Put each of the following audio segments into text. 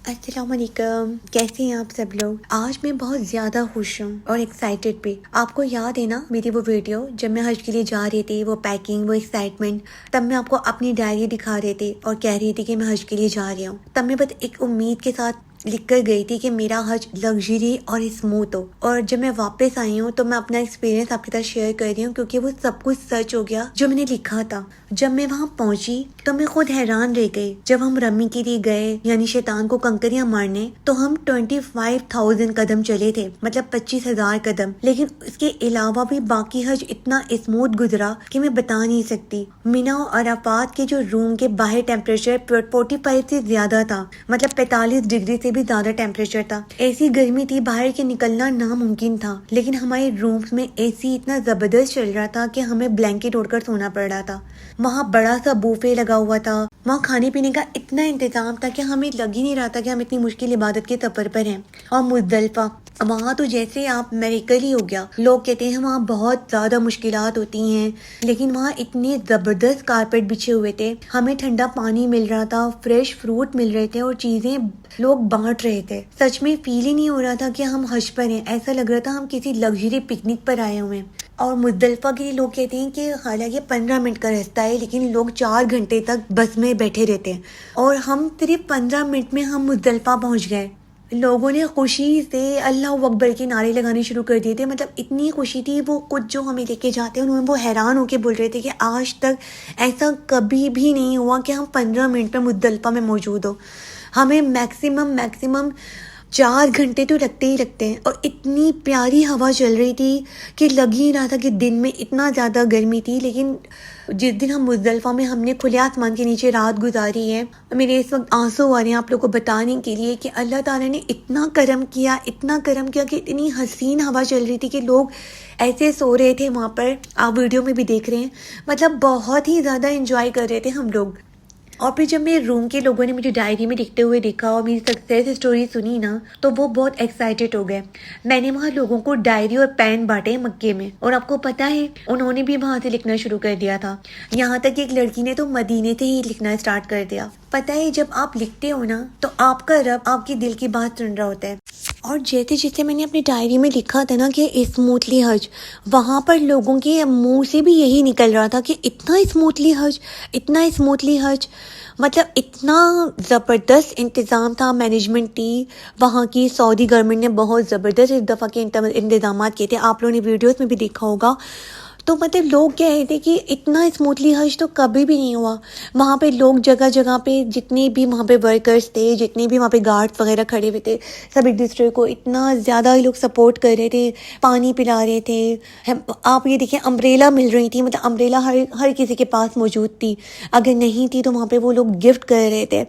अस्सलाम वालेकुम। कैसे हैं आप सब लोग। आज मैं बहुत ज़्यादा खुश हूँ और एक्साइटेड भी। आपको याद है ना मेरी वो वीडियो जब मैं हज के लिए जा रही थी, वो पैकिंग, वो एक्साइटमेंट। तब मैं आपको अपनी डायरी दिखा रही थी और कह रही थी कि मैं हज के लिए जा रही हूँ। तब मैं बस एक उम्मीद के साथ लिख कर गई थी कि मेरा हज लग्जरी और स्मूथ हो। और जब मैं वापस आई हूँ तो मैं अपना एक्सपीरियंस आपके साथ शेयर कर रही हूँ, क्योंकि वो सब कुछ सच हो गया जो मैंने लिखा था। जब मैं वहाँ पहुंची तो मैं खुद हैरान रह गई। जब हम रमी के लिए गए, यानी शैतान को कंकरियां मारने, तो हम 25,000 कदम चले थे, मतलब 25,000 कदम। लेकिन इसके अलावा भी बाकी हज इतना स्मूथ गुजरा कि मैं बता नहीं सकती। मिना और अराफात के जो रूम के बाहर टेम्परेचर 45 से ज्यादा था, मतलब 45 डिग्री से भी ज्यादा टेम्परेचर था। ऐसी गर्मी थी बाहर के निकलना नामुमकिन था। लेकिन हमारे रूम्स में एसी इतना जबरदस्त चल रहा था कि हमें ब्लैंकेट ओढ़कर सोना पड़ रहा था। वहाँ बड़ा सा बूफे लगा हुआ था। वहाँ खाने पीने का इतना इंतजाम था कि हमें लग ही नहीं रहा था कि हम इतनी मुश्किल इबादत के सफर पर हैं। और मुज़दलिफा, वहाँ तो जैसे आप मेरिकल ही हो गया। लोग कहते हैं वहाँ बहुत ज़्यादा मुश्किलात होती हैं, लेकिन वहाँ इतने ज़बरदस्त कारपेट बिछे हुए थे। हमें ठंडा पानी मिल रहा था, फ्रेश फ्रूट मिल रहे थे और चीज़ें लोग बांट रहे थे। सच में फील ही नहीं हो रहा था कि हम हज पर हैं। ऐसा लग रहा था हम किसी लग्जरी पिकनिक पर आए हुए हैं। और मुज़दलिफा के लिए लोग कहते हैं कि हालांकि 15 मिनट का रास्ता है, लेकिन लोग 4 घंटे तक बस में बैठे रहते हैं। और हम सिर्फ 15 मिनट में हम मुज़दलिफा पहुंच गए। लोगों ने खुशी से अल्लाह अकबर के नारे लगाने शुरू कर दिए थे। मतलब इतनी खुशी थी। वो कुछ जो हमें लेके जाते हैं उन्होंने वो हैरान होके बोल रहे थे कि आज तक ऐसा कभी भी नहीं हुआ कि हम 15 मिनट में मुज़दलिफा में मौजूद हो। हमें मैक्सिमम 4 घंटे तो लगते ही लगते हैं। और इतनी प्यारी हवा चल रही थी कि लग ही रहा था कि दिन में इतना ज़्यादा गर्मी थी। लेकिन जिस दिन हम मुज़दलिफा में हमने खुले आसमान के नीचे रात गुजारी है, मेरे इस वक्त आंसू आ रहे हैं आप लोगों को बताने के लिए कि अल्लाह ताला ने इतना करम किया कि इतनी हसीन हवा चल रही थी कि लोग ऐसे सो रहे थे वहाँ पर। आप वीडियो में भी देख रहे हैं। मतलब बहुत ही ज़्यादा इंजॉय कर रहे थे हम लोग। और फिर जब मेरे रूम के लोगों ने मुझे डायरी में लिखते हुए देखा और मेरी सक्सेस स्टोरी सुनी ना, तो वो बहुत एक्साइटेड हो गए। मैंने वहाँ लोगों को डायरी और पेन बांटे मक्के में, और आपको पता है उन्होंने भी वहाँ से लिखना शुरू कर दिया था। यहाँ तक एक लड़की ने तो मदीने से ही लिखना स्टार्ट कर दिया। पता है जब आप लिखते हो ना तो आपका रब आपकी दिल की बात सुन रहा होता है। और जैसे जैसे मैंने अपनी डायरी में लिखा था ना कि स्मूथली हज, वहाँ पर लोगों के मुंह से भी यही निकल रहा था कि इतना स्मूथली हज, इतना स्मूथली हज। मतलब इतना ज़बरदस्त इंतज़ाम था। मैनेजमेंट थी वहाँ की, सऊदी गवर्नमेंट ने बहुत ज़बरदस्त इस दफ़ा के इंतज़ाम किए थे। आप लोगों ने वीडियोस में भी देखा होगा। तो मतलब लोग कह रहे थे कि इतना स्मूथली हज तो कभी भी नहीं हुआ। वहाँ पे लोग जगह जगह पे, जितने भी वहाँ पे वर्कर्स थे, जितने भी वहाँ पे गार्ड्स वगैरह खड़े हुए थे, सब एक दूसरे को इतना ज़्यादा लोग सपोर्ट कर रहे थे, पानी पिला रहे थे। आप ये देखिए अम्ब्रेला मिल रही थी। मतलब अम्ब्रेला हर किसी के पास मौजूद थी। अगर नहीं थी तो वहाँ पर वो लोग गिफ्ट कर रहे थे।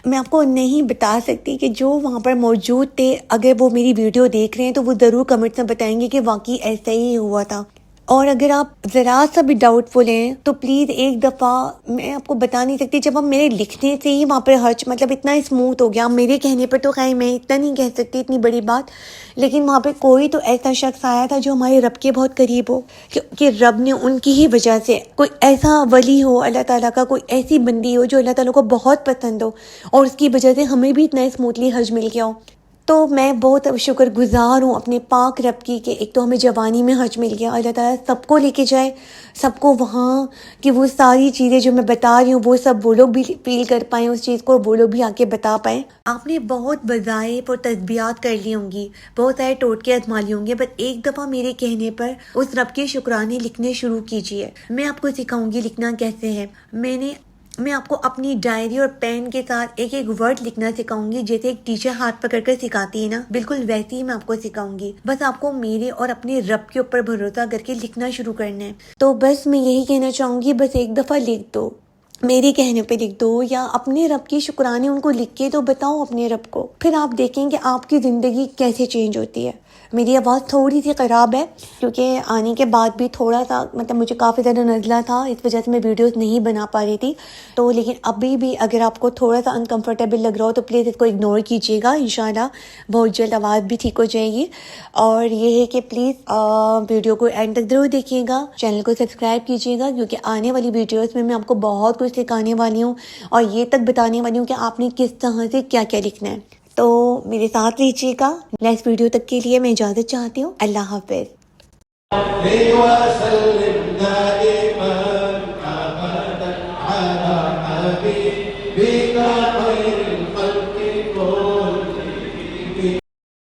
मैं आपको नहीं बता सकती कि जो वहाँ पर मौजूद थे, अगर वो मेरी वीडियो देख रहे हैं तो वो ज़रूर कमेंट्स में बताएंगे कि वाकई ऐसा ही हुआ था। और अगर आप ज़रा सा भी डाउटफुल हैं तो प्लीज़ एक दफ़ा, मैं आपको बता नहीं सकती, जब हम मेरे लिखने से ही वहाँ पर हज मतलब इतना स्मूथ हो गया। मेरे कहने पर तो खैर मैं इतना नहीं कह सकती, इतनी बड़ी बात। लेकिन वहाँ पे कोई तो ऐसा शख्स आया था जो हमारे रब के बहुत करीब हो, कि रब ने उनकी ही वजह से, कोई ऐसा वली हो अल्लाह ताला का, कोई ऐसी बंदी हो जो अल्लाह ताला को बहुत पसंद हो, और उसकी वजह से हमें भी इतना स्मूथली हज मिल गया हो। तो मैं बहुत शुक्रगुजार हूँ अपने पाक रब की कि एक तो हमें जवानी में हज मिल गया। अल्लाह ताला सबको लेके जाए, सबको वहाँ कि वो सारी चीज़ें जो मैं बता रही हूँ वो सब वो लोग भी फील कर पाएँ उस चीज़ को, वो लोग भी आके बता पाएँ। आपने बहुत वज़ाइफ और तस्बीहात कर ली होंगी, बहुत सारे टोटके आजमा लिए होंगे, बट एक दफ़ा मेरे कहने पर उस रब के शुक्राने लिखने शुरू कीजिए। मैं आपको सिखाऊंगी लिखना कैसे है। मैं आपको अपनी डायरी और पेन के साथ एक एक वर्ड लिखना सिखाऊंगी, जैसे एक टीचर हाथ पकड़कर सिखाती है ना, बिल्कुल वैसे ही मैं आपको सिखाऊंगी। बस आपको मेरे और अपने रब के ऊपर भरोसा करके लिखना शुरू करना है। तो बस मैं यही कहना चाहूंगी, बस एक दफ़ा लिख दो, मेरे कहने पे लिख दो, या अपने रब की शुक्राने उनको लिख के तो बताओ अपने रब को। फिर आप देखेंगे आपकी ज़िंदगी कैसे चेंज होती है। मेरी आवाज़ थोड़ी सी ख़राब है क्योंकि आने के बाद भी थोड़ा सा मतलब मुझे काफ़ी ज़्यादा नज़ला था, इस वजह से मैं वीडियोस नहीं बना पा रही थी। तो लेकिन अभी भी अगर आपको थोड़ा सा अनकंफर्टेबल लग रहा हो तो प्लीज़ इसको इग्नोर कीजिएगा, इंशाल्लाह बहुत जल्द आवाज़ भी ठीक हो जाएगी। और ये है कि प्लीज़ वीडियो को एंड तक ज़रूर देखिएगा, चैनल को सब्सक्राइब कीजिएगा क्योंकि आने वाली वीडियोज़ में मैं आपको बहुत कुछ सिखाने वाली हूँ और ये तक बताने वाली हूँ कि आपने किस तरह से क्या क्या लिखना है। तो मेरे साथ रहिएगा। नेक्स्ट वीडियो तक के लिए मैं इजाज़त चाहती हूँ। अल्लाह हाफ़िज़।